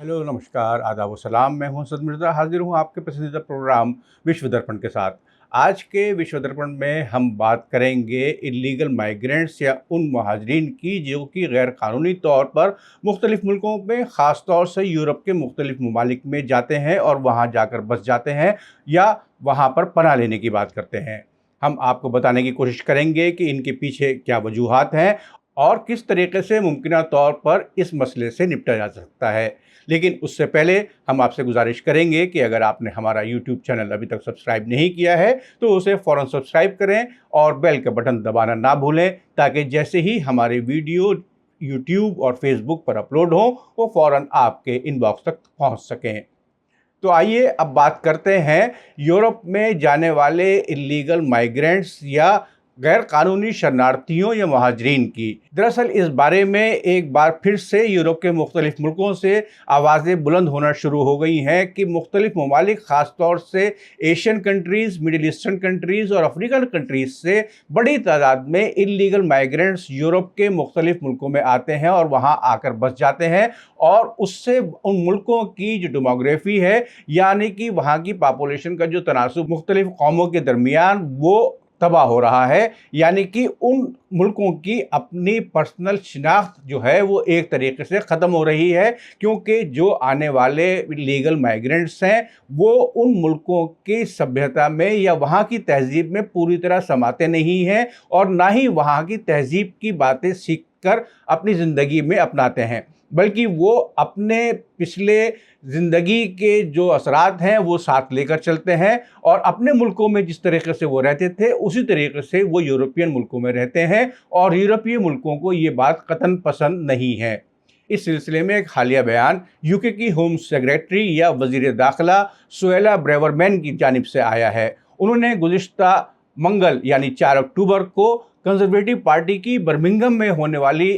Hello, नमस्कार, आदाब व सलाम। मैं हूं असद मिर्ज़ा, हाज़िर हूं आपके पसंदीदा प्रोग्राम विश्व दर्पण के साथ। आज के विश्व दर्पण में हम बात करेंगे इल्लीगल माइग्रेंट्स या उन महाजरीन की जो कि गैर कानूनी तौर पर मुख्तलिफ़ मुल्कों में, ख़ास तौर से यूरोप के मुख्तलिफ़ ममालिक में जाते हैं और वहाँ जाकर बस जाते हैं या वहाँ पर पनाह लेने की बात करते हैं। हम आपको बताने की कोशिश करेंगे कि इनके पीछे क्या वजूहात हैं और किस तरीके से मुमकिना तौर पर इस मसले से निपटा जा सकता है। लेकिन उससे पहले हम आपसे गुजारिश करेंगे कि अगर आपने हमारा यूट्यूब चैनल अभी तक सब्सक्राइब नहीं किया है तो उसे फ़ौरन सब्सक्राइब करें और बेल का बटन दबाना ना भूलें, ताकि जैसे ही हमारे वीडियो यूट्यूब और फेसबुक पर अपलोड हों वो फ़ौरन आपके इनबॉक्स तक पहुंच सकें। तो आइए अब बात करते हैं यूरोप में जाने वाले इल्लीगल माइग्रेंट्स या गैर कानूनी शरणार्थियों या महाजरीन की। दरअसल इस बारे में एक बार फिर से यूरोप के मुख्तलिफ मुल्कों से आवाज़ें बुलंद होना शुरू हो गई हैं कि मुख्तलिफ ममालिक, ख़ास तौर से Asian countries, middle eastern countries और अफ्रीकन कंट्रीज़ से बड़ी तादाद में इल्लीगल माइग्रेंट्स यूरोप के मुख्तलिफ मुल्कों में आते हैं और वहाँ आकर बस जाते हैं और उससे उन मुल्कों की जो डेमोग्राफी है, यानी कि वहाँ की पॉपुलेशन का जो तनासुब मुख्तलिफ कौमों के दरमियान, वो तबाह हो रहा है। यानी कि उन मुल्कों की अपनी पर्सनल शिनाख्त जो है वो एक तरीके से ख़त्म हो रही है, क्योंकि जो आने वाले लीगल माइग्रेंट्स हैं वो उन मुल्कों की सभ्यता में या वहाँ की तहज़ीब में पूरी तरह समाते नहीं हैं और ना ही वहाँ की तहज़ीब की बातें सीख कर अपनी ज़िंदगी में अपनाते हैं, बल्कि वो अपने पिछले ज़िंदगी के जो असरात हैं वो साथ लेकर चलते हैं और अपने मुल्कों में जिस तरीके से वो रहते थे उसी तरीके से वो यूरोपियन मुल्कों में रहते हैं और यूरोपीय मुल्कों को ये बात कतन पसंद नहीं है। इस सिलसिले में एक हालिया बयान यूके की होम सेक्रेटरी या वज़ीर दाखिला सुएला ब्रेवरमैन की जानिब से आया है। उन्होंने गुज़िश्ता मंगल यानी 4 अक्टूबर को कंजर्वेटिव पार्टी की बर्मिंघम में होने वाली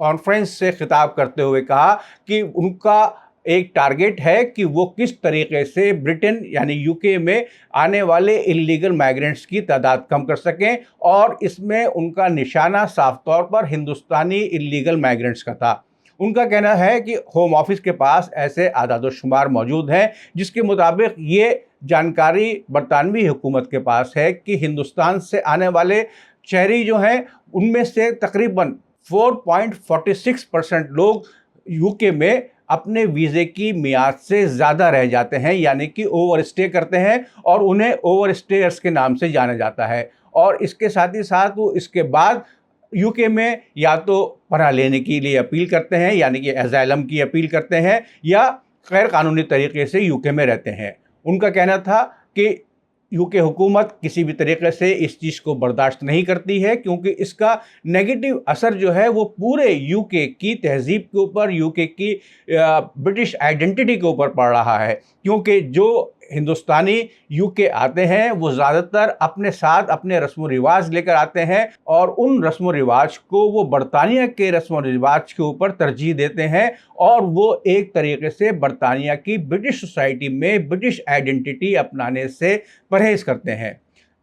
कॉन्फ्रेंस से खिताब करते हुए कहा कि उनका एक टारगेट है कि वो किस तरीके से ब्रिटेन यानी यूके में आने वाले इल्लीगल माइग्रेंट्स की तादाद कम कर सकें, और इसमें उनका निशाना साफ तौर पर हिंदुस्तानी इल्लीगल माइग्रेंट्स का था। उनका कहना है कि होम ऑफिस के पास ऐसे आदाद शुमार मौजूद हैं जिसके मुताबिक ये जानकारी बरतानवी हुकूमत के पास है कि हिंदुस्तान से आने वाले शहरी जो हैं उनमें से तकरीबन 4.46% लोग यूके में अपने वीज़े की मियाद से ज़्यादा रह जाते हैं, यानी कि ओवर स्टे करते हैं और उन्हें ओवर स्टेयर्स के नाम से जाना जाता है। और इसके साथ ही साथ वो इसके बाद यूके में या तो पनाह लेने के लिए अपील करते हैं, यानी कि एज़ाइलम की अपील करते हैं, या गैर कानूनी तरीके से यूके में रहते हैं। उनका कहना था कि यूके हुकूमत किसी भी तरीके से इस चीज़ को बर्दाश्त नहीं करती है, क्योंकि इसका नेगेटिव असर जो है वो पूरे यूके की तहज़ीब के ऊपर, यूके की ब्रिटिश आइडेंटिटी के ऊपर पड़ रहा है। क्योंकि जो हिंदुस्तानी यूके आते हैं वो ज़्यादातर अपने साथ अपने रस्म व रिवाज लेकर आते हैं और उन रस्म व रिवाज को वो बरतानिया के रस्म व रिवाज के ऊपर तरजीह देते हैं और वो एक तरीके से बरतानिया की ब्रिटिश सोसाइटी में ब्रिटिश आइडेंटिटी अपनाने से परहेज़ करते हैं।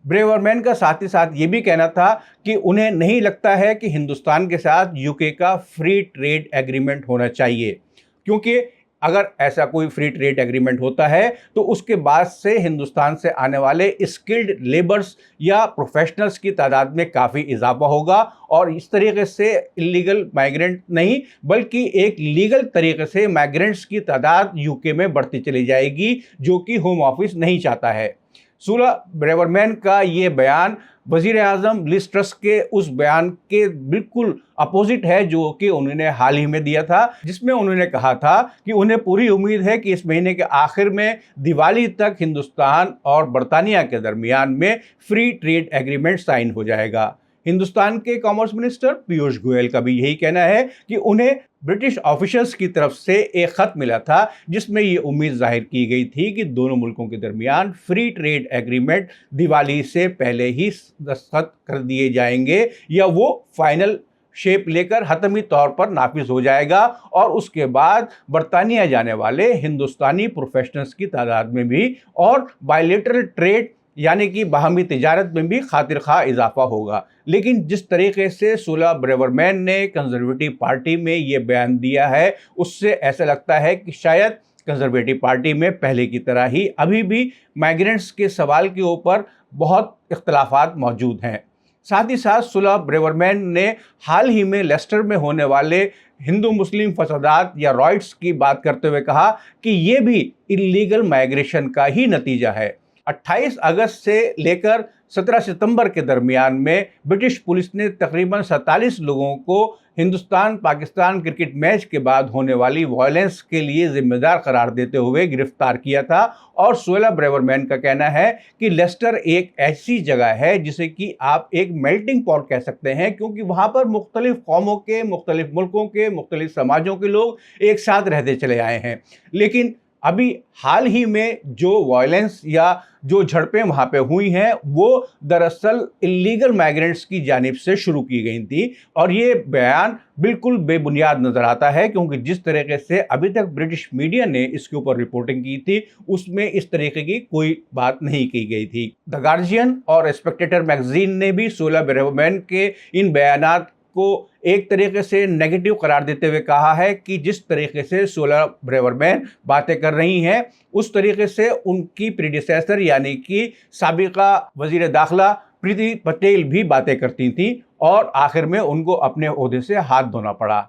ब्रेवरमैन का साथ ही साथ ये भी कहना था कि उन्हें नहीं लगता है कि हिंदुस्तान के साथ यूके का फ्री ट्रेड एग्रीमेंट होना चाहिए, क्योंकि अगर ऐसा कोई फ्री ट्रेड एग्रीमेंट होता है तो उसके बाद से हिंदुस्तान से आने वाले स्किल्ड लेबर्स या प्रोफेशनल्स की तादाद में काफ़ी इजाफा होगा और इस तरीके से इल्लीगल माइग्रेंट नहीं बल्कि एक लीगल तरीके से माइग्रेंट्स की तादाद यूके में बढ़ती चली जाएगी, जो कि होम ऑफिस नहीं चाहता है। सुएला ब्रेवरमैन का ये बयान वज़ीर आज़म लिज ट्रस के उस बयान के बिल्कुल अपोजिट है जो कि उन्होंने हाल ही में दिया था, जिसमें उन्होंने कहा था कि उन्हें पूरी उम्मीद है कि इस महीने के आखिर में दिवाली तक हिंदुस्तान और बरतानिया के दरमियान में फ्री ट्रेड एग्रीमेंट साइन हो जाएगा। हिंदुस्तान के कॉमर्स मिनिस्टर पीयूष गोयल का भी यही कहना है कि उन्हें ब्रिटिश ऑफिशियल्स की तरफ से एक ख़त मिला था जिसमें ये उम्मीद जाहिर की गई थी कि दोनों मुल्कों के दरमियान फ्री ट्रेड एग्रीमेंट दिवाली से पहले ही दस्तखत कर दिए जाएंगे या वो फाइनल शेप लेकर हतमी तौर पर नाफिज हो जाएगा और उसके बाद बरतानिया जाने वाले हिंदुस्तानी प्रोफेशनल्स की तादाद में भी और बायलैटरल ट्रेड यानी कि बाहमी तिजारत में भी खातिर खा इजाफा होगा। लेकिन जिस तरीके से सुला ब्रेवरमैन ने कंजर्वेटिव पार्टी में ये बयान दिया है, उससे ऐसा लगता है कि शायद कंजर्वेटिव पार्टी में पहले की तरह ही अभी भी माइग्रेंट्स के सवाल के ऊपर बहुत इख्तलाफात मौजूद हैं। साथ ही साथ सुला ब्रेवरमैन ने हाल ही में लेस्टर में होने वाले हिंदू मुस्लिम फसादात या रॉयट्स की बात करते हुए कहा कि ये भी इल्लीगल माइग्रेशन का ही नतीजा है। 28 अगस्त से लेकर 17 सितंबर के दरमियान में ब्रिटिश पुलिस ने तकरीबन 47 लोगों को हिंदुस्तान पाकिस्तान क्रिकेट मैच के बाद होने वाली वायलेंस के लिए जिम्मेदार करार देते हुए गिरफ्तार किया था। और सुला ब्रेवरमैन का कहना है कि लेस्टर एक ऐसी जगह है जिसे कि आप एक मेल्टिंग पॉट कह सकते हैं, क्योंकि वहाँ पर मुख्तलिफ कौमों के, मुख्तलिफ मुल्कों के, मुख्तलिफ समाजों के लोग एक साथ रहते चले आए हैं। लेकिन अभी हाल ही में जो वायलेंस या जो झड़पें वहाँ पे हुई हैं वो दरअसल इल्लीगल माइग्रेंट्स की जानिब से शुरू की गई थी। और ये बयान बिल्कुल बेबुनियाद नज़र आता है, क्योंकि जिस तरीके से अभी तक ब्रिटिश मीडिया ने इसके ऊपर रिपोर्टिंग की थी उसमें इस तरीके की कोई बात नहीं की गई थी। द गार्जियन और स्पेक्टेटर मैगजीन ने भी सुला ब्रेवरमैन के इन बयानात को एक तरीके से नेगेटिव करार देते हुए कहा है कि जिस तरीके से सुला ब्रेवरमैन बातें कर रही हैं उस तरीके से उनकी प्रीडिसेसर यानी कि साबिका वजीर दाखिला प्रीति पटेल भी बातें करती थी और आखिर में उनको अपने ओहदे से हाथ धोना पड़ा।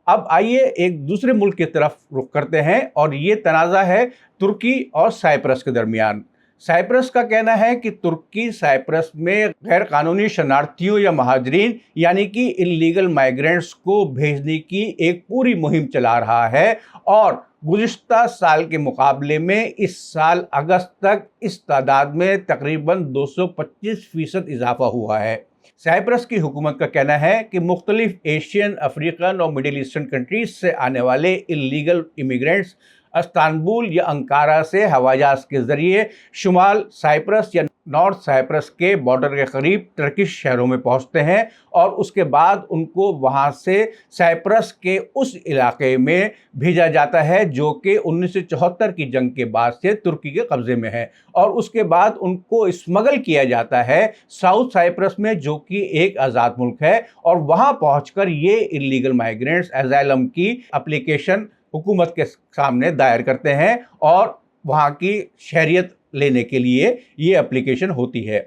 अब आइए एक दूसरे मुल्क की तरफ रुख करते हैं और ये तनाज़ा है तुर्की और साइप्रस के दरमियान। साइप्रस का कहना है कि तुर्की साइप्रस में गैर कानूनी शरणार्थियों या महाजरीन यानी कि इल्लीगल माइग्रेंट्स को भेजने की एक पूरी मुहिम चला रहा है और गुज़िश्ता साल के मुकाबले में इस साल अगस्त तक इस तादाद में तकरीबन 225% इजाफा हुआ है। साइप्रस की हुकूमत का कहना है कि मुख्तलिफ एशियन, अफ्रीकन और मिडिल ईस्टर्न कंट्रीज से आने वाले इल्लीगल इमिग्रेंट्स इस्तांबुल या अंकारा से हवाई जहाज के ज़रिए शुमाल साइप्रस या नॉर्थ साइप्रस के बॉर्डर के करीब टर्किश शहरों में पहुंचते हैं और उसके बाद उनको वहां से साइप्रस के उस इलाके में भेजा जाता है जो कि 1974 की जंग के बाद से तुर्की के कब्ज़े में है। और उसके बाद उनको स्मगल किया जाता है साउथ साइप्रस में, जो कि एक आज़ाद मुल्क है, और वहाँ पहुँचकर ये इल्लीगल माइग्रेंट्स एजाइलम की एप्लीकेशन हुकूमत के सामने दायर करते हैं और वहाँ की शहरियत लेने के लिए ये एप्लीकेशन होती है।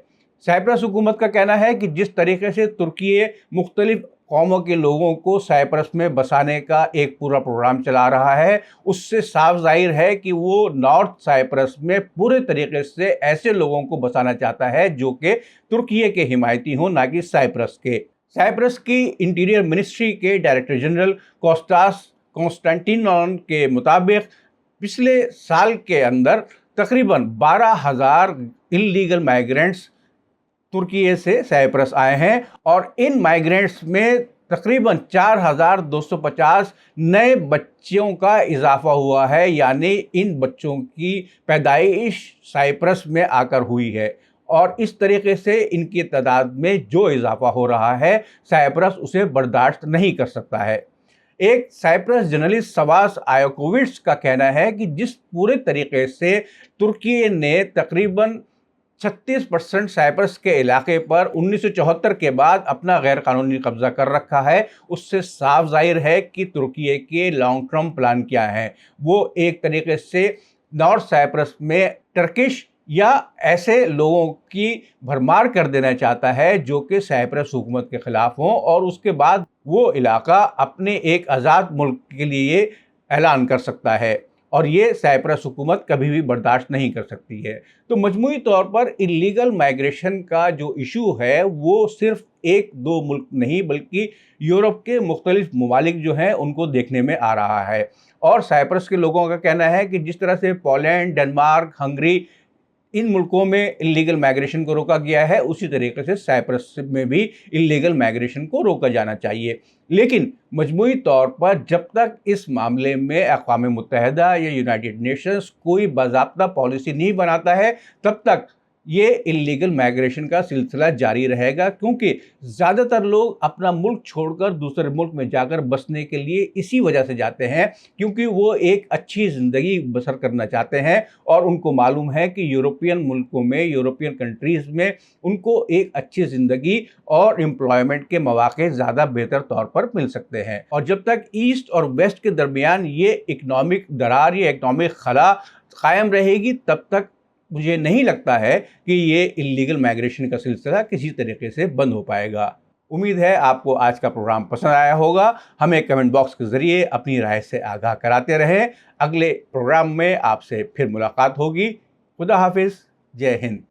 साइप्रस हुकूमत का कहना है कि जिस तरीके से तुर्की मुख्तलिफ कौमों के लोगों को साइप्रस में बसाने का एक पूरा प्रोग्राम चला रहा है, उससे साफ जाहिर है कि वो नॉर्थ साइप्रस में पूरे तरीके से ऐसे लोगों को बसाना चाहता है जो कि तुर्की के हिमायती हों, ना कि साइप्रस के। साइप्रस की इंटीरियर मिनिस्ट्री के डायरेक्टर जनरल कोस्टास कॉन्स्टेंटिनोन के मुताबिक पिछले साल के अंदर तकरीबन 12,000 इल्लीगल माइग्रेंट्स तुर्की से साइप्रस आए हैं और इन माइग्रेंट्स में तकरीबन 4,250 नए बच्चों का इजाफा हुआ है, यानी इन बच्चों की पैदाइश साइप्रस में आकर हुई है। और इस तरीके से इनकी तादाद में जो इजाफा हो रहा है साइप्रस उसे बर्दाश्त नहीं कर सकता है। एक साइप्रस जर्नलिस्ट सवास आयोकोविट्स का कहना है कि जिस पूरे तरीके से तुर्की ने तकरीबन 36% साइप्रस के इलाके पर 1974 के बाद अपना गैर कानूनी कब्जा कर रखा है, उससे साफ जाहिर है कि तुर्की के लॉन्ग टर्म प्लान क्या हैं। वो एक तरीके से नॉर्थ साइप्रस में टर्किश या ऐसे लोगों की भरमार कर देना चाहता है जो कि साइप्रस हुकूमत के ख़िलाफ़ हों और उसके बाद वो इलाका अपने एक आज़ाद मुल्क के लिए ऐलान कर सकता है, और ये साइप्रस हुकूमत कभी भी बर्दाश्त नहीं कर सकती है। तो मजमूई तौर पर इल्लीगल माइग्रेशन का जो इशू है वो सिर्फ एक दो मुल्क नहीं बल्कि यूरोप के मुख्तलिफ ममालिक जो हैं उनको देखने में आ रहा है। और साइप्रस के लोगों का कहना है कि जिस तरह से पोलैंड, डेनमार्क, हंगरी, इन मुल्कों में इल्लीगल माइग्रेशन को रोका गया है, उसी तरीके से साइप्रस में भी इल्लीगल माइग्रेशन को रोका जाना चाहिए। लेकिन मजमूई तौर पर जब तक इस मामले में अक़वाम मुत्तहिदा या यूनाइटेड नेशंस कोई बाज़ाब्ता पॉलिसी नहीं बनाता है, तब तक ये इलीगल माइग्रेशन का सिलसिला जारी रहेगा, क्योंकि ज़्यादातर लोग अपना मुल्क छोड़कर दूसरे मुल्क में जाकर बसने के लिए इसी वजह से जाते हैं, क्योंकि वो एक अच्छी ज़िंदगी बसर करना चाहते हैं और उनको मालूम है कि यूरोपियन मुल्कों में, यूरोपियन कंट्रीज़ में उनको एक अच्छी ज़िंदगी और एम्प्लॉयमेंट के मौके ज़्यादा बेहतर तौर पर मिल सकते हैं। और जब तक ईस्ट और वेस्ट के दरमियान ये इकनॉमिक दरार, ये इकनॉमिक खला कायम रहेगी, तब तक मुझे नहीं लगता है कि ये इलीगल माइग्रेशन का सिलसिला किसी तरीके से बंद हो पाएगा। उम्मीद है आपको आज का प्रोग्राम पसंद आया होगा। हमें कमेंट बॉक्स के ज़रिए अपनी राय से आगाह कराते रहें। अगले प्रोग्राम में आपसे फिर मुलाकात होगी। खुदा हाफिज़, जय हिंद।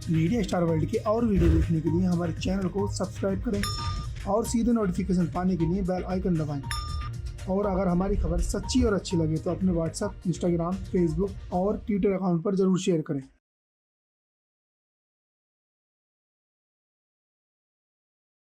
मीडिया स्टार वर्ल्ड के और वीडियो देखने के लिए हमारे चैनल को सब्सक्राइब करें और सीधे नोटिफिकेशन पाने के लिए बेल आइकन दबाएं। और अगर हमारी खबर सच्ची और अच्छी लगे तो अपने व्हाट्सएप, इंस्टाग्राम, फेसबुक और ट्विटर अकाउंट पर ज़रूर शेयर करें।